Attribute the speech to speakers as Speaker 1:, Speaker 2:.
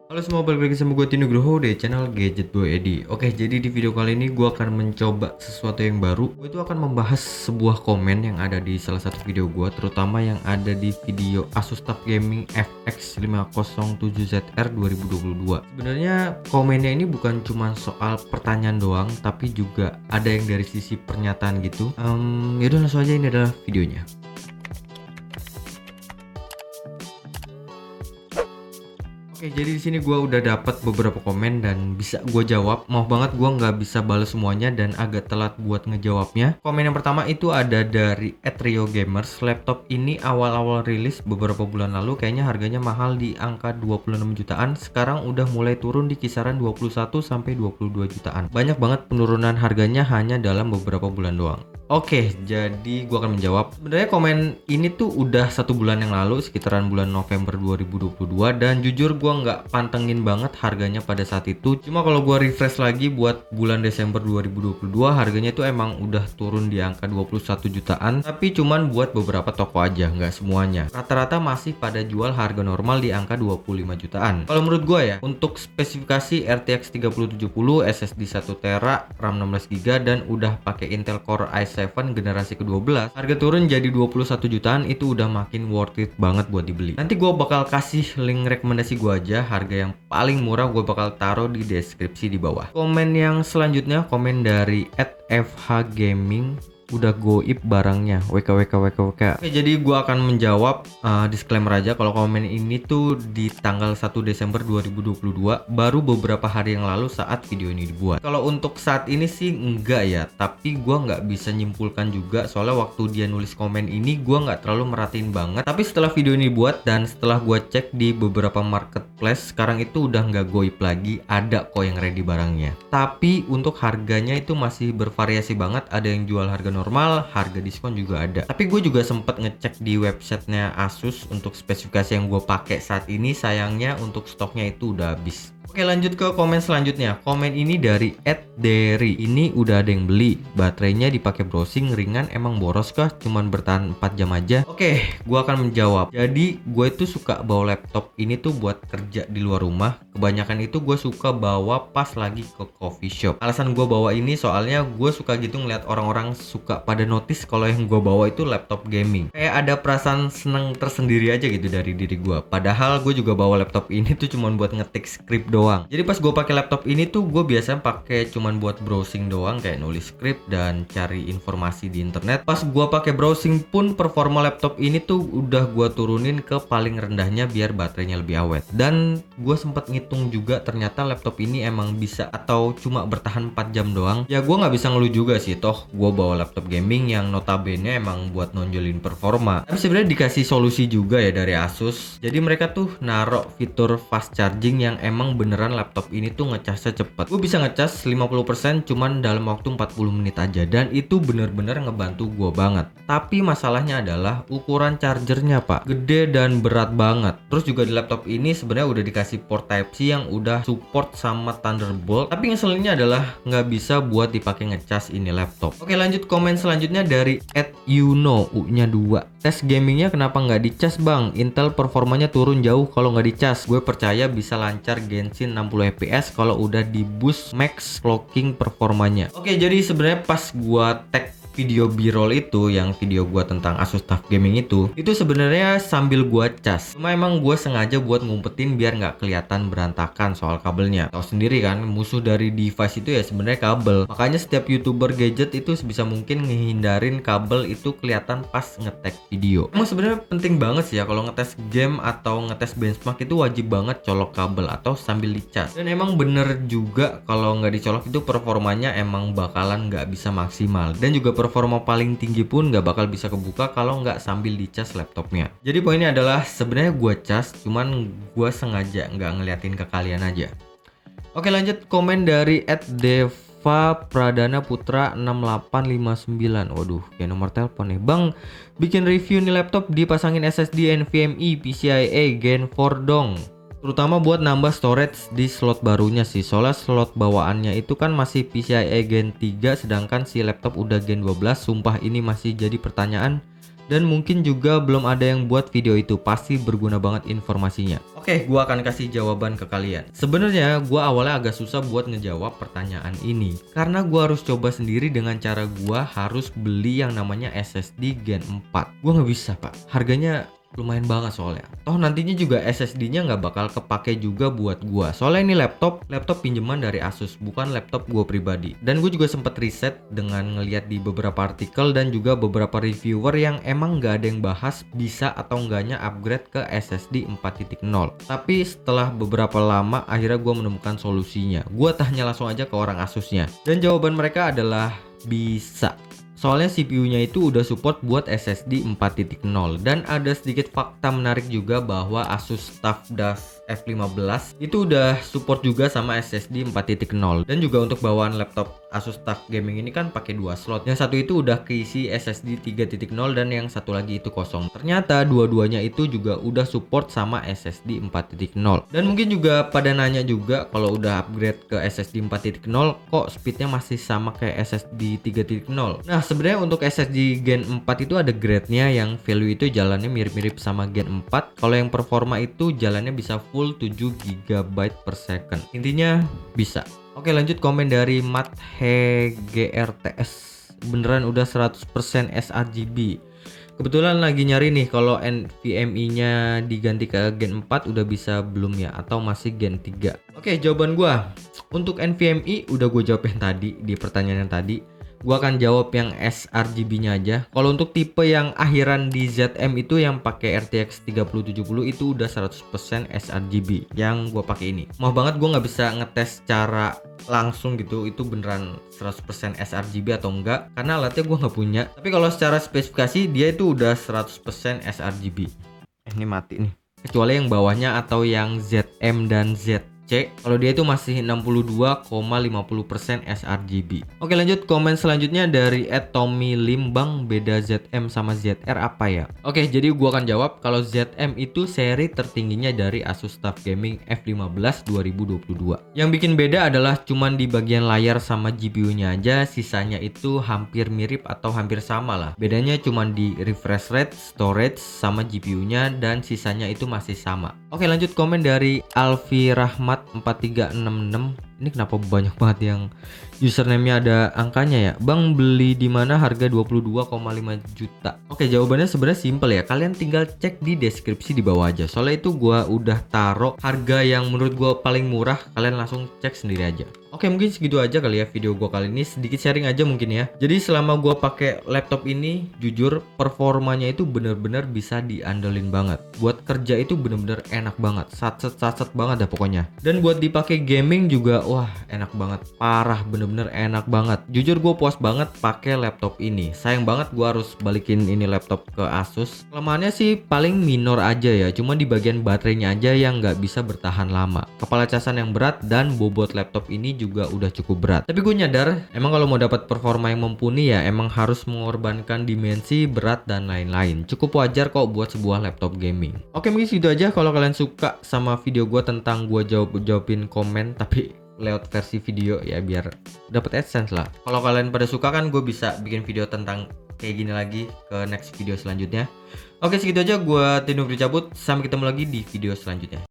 Speaker 1: Halo semua, balik lagi sama gue Tino Nugroho di channel Gadget Boy Edi. Oke, jadi di video kali ini gue akan mencoba sesuatu yang baru. Gue itu akan membahas sebuah komen yang ada di salah satu video gue, terutama yang ada di video Asus TUF Gaming FX507ZR 2022. Sebenarnya komennya ini bukan cuma soal pertanyaan doang, tapi juga ada yang dari sisi pernyataan gitu. Yaudah langsung aja, ini adalah videonya. Oke, jadi di sini gue udah dapat beberapa komen dan bisa gue jawab. Maaf banget gue nggak bisa balas semuanya dan agak telat buat ngejawabnya. Komen yang pertama itu ada dari @rio gamers. Laptop ini awal-awal rilis beberapa bulan lalu kayaknya harganya mahal di angka 26 jutaan. Sekarang udah mulai turun di kisaran 21 sampai 22 jutaan. Banyak banget penurunan harganya hanya dalam beberapa bulan doang. Oke, jadi gua akan menjawab. Sebenarnya komen ini tuh udah 1 bulan yang lalu, sekitaran bulan November 2022, dan jujur gua nggak pantengin banget harganya pada saat itu. Cuma kalau gua refresh lagi buat bulan Desember 2022, harganya tuh emang udah turun di angka 21 jutaan, tapi cuman buat beberapa toko aja, nggak semuanya. Rata-rata masih pada jual harga normal di angka 25 jutaan. Kalau menurut gua ya, untuk spesifikasi RTX 3070, SSD 1 TB, RAM 16 GB, dan udah pakai Intel Core i7 generasi ke-12, harga turun jadi 21 jutaan itu udah makin worth it banget buat dibeli. Nanti gue bakal kasih link rekomendasi gue aja, harga yang paling murah gue bakal taruh di deskripsi di bawah. Komen yang selanjutnya, komen dari @fhgaming. Udah goib barangnya, WKWK. Oke, jadi gua akan menjawab disclaimer aja kalau komen ini tuh di tanggal 1 Desember 2022, baru beberapa hari yang lalu saat video ini dibuat. Kalau untuk saat ini sih enggak ya, tapi gua nggak bisa nyimpulkan juga soalnya waktu dia nulis komen ini gua nggak terlalu merhatiin banget. Tapi setelah video ini dibuat dan setelah gua cek di beberapa marketplace, sekarang itu udah nggak goib lagi, ada kok yang ready barangnya. Tapi untuk harganya itu masih bervariasi banget, ada yang jual harga normal, harga diskon juga ada. Tapi gue juga sempet ngecek di websitenya Asus untuk spesifikasi yang gue pakai saat ini, sayangnya untuk stoknya itu udah habis. Oke, lanjut ke komen selanjutnya. Komen ini dari @deri. Ini udah ada yang beli. Baterainya dipakai browsing, ringan, emang boros kah? Cuman bertahan 4 jam aja. Oke, gua akan menjawab. Jadi, gue itu suka bawa laptop ini tuh buat kerja di luar rumah. Kebanyakan itu gue suka bawa pas lagi ke coffee shop. Alasan gue bawa ini soalnya gue suka gitu ngeliat orang-orang suka pada notice kalau yang gue bawa itu laptop gaming. Kayak ada perasaan seneng tersendiri aja gitu dari diri gue. Padahal gue juga bawa laptop ini tuh cuman buat ngetik script doang. Jadi pas gue pakai laptop ini tuh gue biasanya pakai cuman buat browsing doang, kayak nulis script dan cari informasi di internet. Pas gue pakai browsing pun performa laptop ini tuh udah gue turunin ke paling rendahnya biar baterainya lebih awet. Dan gue sempet ngitung juga ternyata laptop ini emang bisa atau cuma bertahan 4 jam doang. Ya gue nggak bisa ngeluh juga sih, toh gue bawa laptop gaming yang notabene emang buat nonjolin performa. Tapi sebenarnya dikasih solusi juga ya dari Asus. Jadi mereka tuh narok fitur fast charging yang emang beneran laptop ini tuh ngecasnya cepet. Gue bisa ngecas 50% cuman dalam waktu 40 menit aja, dan itu bener-bener ngebantu gue banget. Tapi masalahnya adalah ukuran chargernya pak, gede dan berat banget. Terus juga di laptop ini sebenarnya udah dikasih port Type-C yang udah support sama Thunderbolt, tapi ngeselinnya adalah nggak bisa buat dipakai ngecas ini laptop. Oke, lanjut komen selanjutnya dari @yuno U-nya 2. Tes gamingnya kenapa nggak dicas bang? Intel performanya turun jauh kalau nggak dicas. Gue percaya bisa lancar Genshin 60 fps kalau udah di boost max clocking performanya. Oke, jadi sebenarnya pas gua tag video B-roll itu, yang video gua tentang Asus TUF Gaming itu sebenarnya sambil gua cas. Cuma emang gua sengaja buat ngumpetin biar nggak kelihatan berantakan soal kabelnya. Tahu sendiri kan, musuh dari device itu ya sebenarnya kabel. Makanya setiap YouTuber gadget itu sebisa mungkin ngehindarin kabel itu kelihatan pas ngetek video. Emang sebenarnya penting banget sih ya kalau ngetes game atau ngetes benchmark itu wajib banget colok kabel atau sambil dicas. Dan emang bener juga kalau nggak dicolok itu performanya emang bakalan nggak bisa maksimal, dan juga performa paling tinggi pun nggak bakal bisa kebuka kalau nggak sambil dicas laptopnya. Jadi poinnya adalah sebenarnya gue cas, cuman gue sengaja nggak ngeliatin ke kalian aja. Oke, lanjut komen dari @deva pradana putra 6859. Waduh, kayak nomor telepon nih. Bang, bikin review nih laptop dipasangin SSD NVMe PCIe Gen 4 dong. Terutama buat nambah storage di slot barunya sih. Soalnya slot bawaannya itu kan masih PCIe Gen 3, sedangkan si laptop udah Gen 12. Sumpah ini masih jadi pertanyaan dan mungkin juga belum ada yang buat video itu. Pasti berguna banget informasinya. Oke, gua akan kasih jawaban ke kalian. Sebenarnya gua awalnya agak susah buat ngejawab pertanyaan ini karena gua harus coba sendiri dengan cara gua harus beli yang namanya SSD Gen 4. Gua nggak bisa, Pak. Harganya lumayan banget soalnya. Toh nantinya juga SSD-nya nggak bakal kepake juga buat gua. Soalnya ini laptop pinjaman dari Asus, bukan laptop gua pribadi. Dan gue juga sempet riset dengan ngeliat di beberapa artikel dan juga beberapa reviewer yang emang nggak ada yang bahas bisa atau enggaknya upgrade ke SSD 4.0. Tapi setelah beberapa lama akhirnya gua menemukan solusinya. Gua tanya langsung aja ke orang Asusnya. Dan jawaban mereka adalah bisa. Soalnya CPU-nya itu udah support buat SSD 4.0 dan ada sedikit fakta menarik juga bahwa Asus TUF Das F15 itu udah support juga sama SSD 4.0 dan juga untuk bawaan laptop Asus TUF Gaming ini kan pakai 2 slot. Yang satu itu udah keisi SSD 3.0 dan yang satu lagi itu kosong. Ternyata dua-duanya itu juga udah support sama SSD 4.0. Dan mungkin juga pada nanya juga kalau udah upgrade ke SSD 4.0 kok speednya masih sama kayak SSD 3.0. Nah, sebenarnya untuk SSD Gen 4 itu ada grade-nya yang value itu jalannya mirip-mirip sama Gen 4. Kalau yang performa itu jalannya bisa full 7 GB per second. Intinya bisa. Oke, lanjut komen dari MatHGRTS. Beneran udah 100% sRGB. Kebetulan lagi nyari nih kalau NVMe-nya diganti ke Gen 4 udah bisa belum ya atau masih Gen 3. Oke, jawaban gua untuk NVMe udah gue jawabin tadi di pertanyaan yang tadi. Gua akan jawab yang sRGB-nya aja. Kalau untuk tipe yang akhiran di ZM itu yang pakai RTX 3070 itu udah 100% sRGB yang gua pakai ini. Mau banget gua nggak bisa ngetes secara langsung gitu itu beneran 100% sRGB atau enggak karena alatnya gua nggak punya. Tapi kalau secara spesifikasi dia itu udah 100% sRGB. Ini mati nih. Kecuali yang bawahnya atau yang ZM dan ZC, kalau dia itu masih 62,50% sRGB. Oke, lanjut komen selanjutnya dari @Tommy_Limbang. Beda ZM sama ZR apa ya? Oke, jadi gua akan jawab kalau ZM itu seri tertingginya dari Asus TUF Gaming F15 2022. Yang bikin beda adalah cuman di bagian layar sama GPU-nya aja, sisanya itu hampir mirip atau hampir sama lah. Bedanya cuman di refresh rate, storage sama GPU-nya dan sisanya itu masih sama. Oke, lanjut komen dari Alfi Rahmat 4366. Ini kenapa banyak banget yang username-nya ada angkanya ya? Bang, beli di mana harga 22,5 juta? Oke, jawabannya sebenarnya simple ya. Kalian tinggal cek di deskripsi di bawah aja. Soalnya itu gua udah taruh harga yang menurut gua paling murah. Kalian langsung cek sendiri aja. Oke, mungkin segitu aja kali ya video gua kali ini. Sedikit sharing aja mungkin ya. Jadi selama gua pakai laptop ini, jujur performanya itu bener-bener bisa diandelin banget. Buat kerja itu bener-bener enak banget. Satset banget dah pokoknya. Dan buat dipakai gaming juga wah enak banget, parah, bener-bener enak banget. Jujur gue puas banget pakai laptop ini. Sayang banget gue harus balikin ini laptop ke Asus. Kelemahannya sih paling minor aja ya, cuma di bagian baterainya aja yang nggak bisa bertahan lama. Kepala casan yang berat dan bobot laptop ini juga udah cukup berat. Tapi gue nyadar emang kalau mau dapat performa yang mumpuni ya emang harus mengorbankan dimensi, berat dan lain-lain. Cukup wajar kok buat sebuah laptop gaming. Oke, mungkin segitu aja. Kalau kalian suka sama video gue tentang gue jawabin komen tapi lewat versi video ya biar dapat AdSense lah. Kalau kalian pada suka kan gue bisa bikin video tentang kayak gini lagi ke next video selanjutnya. Oke, segitu aja. Gue Tino cabut. Sampai ketemu lagi di video selanjutnya.